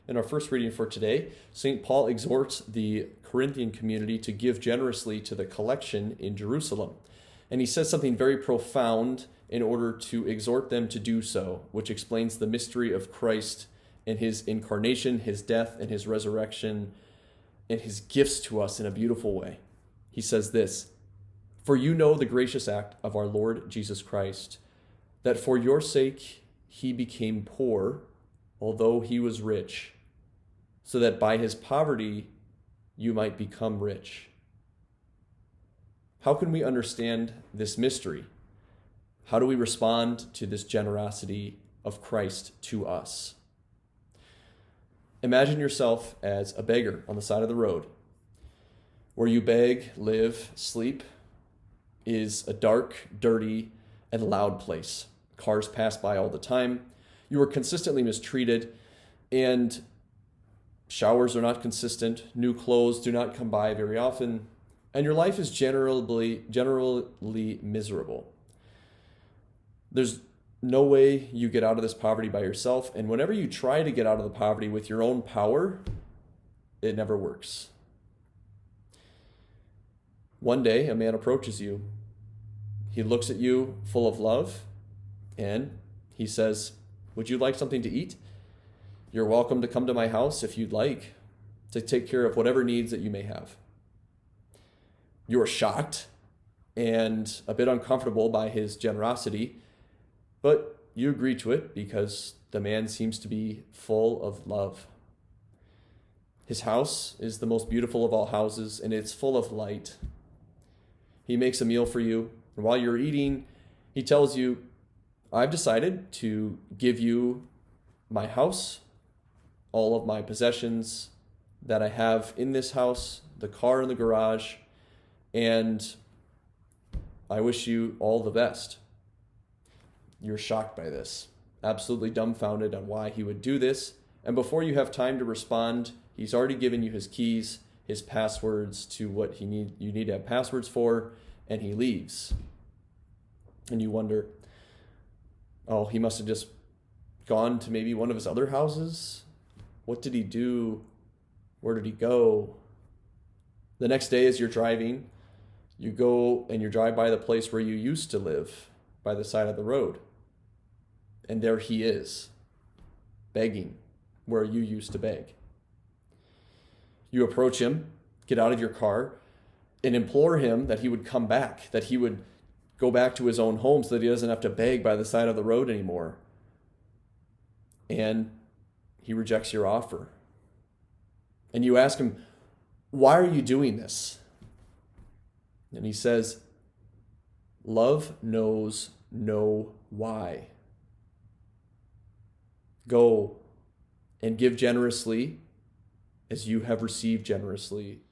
In our first reading for today, St. Paul exhorts the Corinthian community to give generously to the collection in Jerusalem. And he says something very profound in order to exhort them to do so, which explains the mystery of Christ and his incarnation, his death, and his resurrection, and his gifts to us in a beautiful way. He says this, "For you know the gracious act of our Lord Jesus Christ, that for your sake he became poor, although he was rich, so that by his poverty you might become rich." How can we understand this mystery? How do we respond to this generosity of Christ to us? Imagine yourself as a beggar on the side of the road. Where you beg, live, sleep is a dark, dirty, and loud place. Cars pass by all the time. You are consistently mistreated, and showers are not consistent. New clothes do not come by very often, and your life is generally miserable. There's no way you get out of this poverty by yourself, and whenever you try to get out of the poverty with your own power, it never works. One day, a man approaches you. He looks at you full of love, and he says, "Would you like something to eat? You're welcome to come to my house if you'd like, to take care of whatever needs that you may have." You are shocked and a bit uncomfortable by his generosity, but you agree to it because the man seems to be full of love. His house is the most beautiful of all houses, and it's full of light. He makes a meal for you, and while you're eating, he tells you, "I've decided to give you my house, all of my possessions that I have in this house, the car in the garage, and I wish you all the best." You're shocked by this, absolutely dumbfounded on why he would do this. And before you have time to respond, he's already given you his keys, his passwords to what you need to have passwords for, and he leaves. And you wonder, oh, he must have just gone to maybe one of his other houses. What did he do? Where did he go? The next day as you're driving, you go and you drive by the place where you used to live, by the side of the road. And there he is, begging where you used to beg. You approach him, get out of your car, and implore him that he would come back, that he would go back to his own home so that he doesn't have to beg by the side of the road anymore. And he rejects your offer. And you ask him, "Why are you doing this?" And he says, "Love knows no why. Go and give generously as you have received generously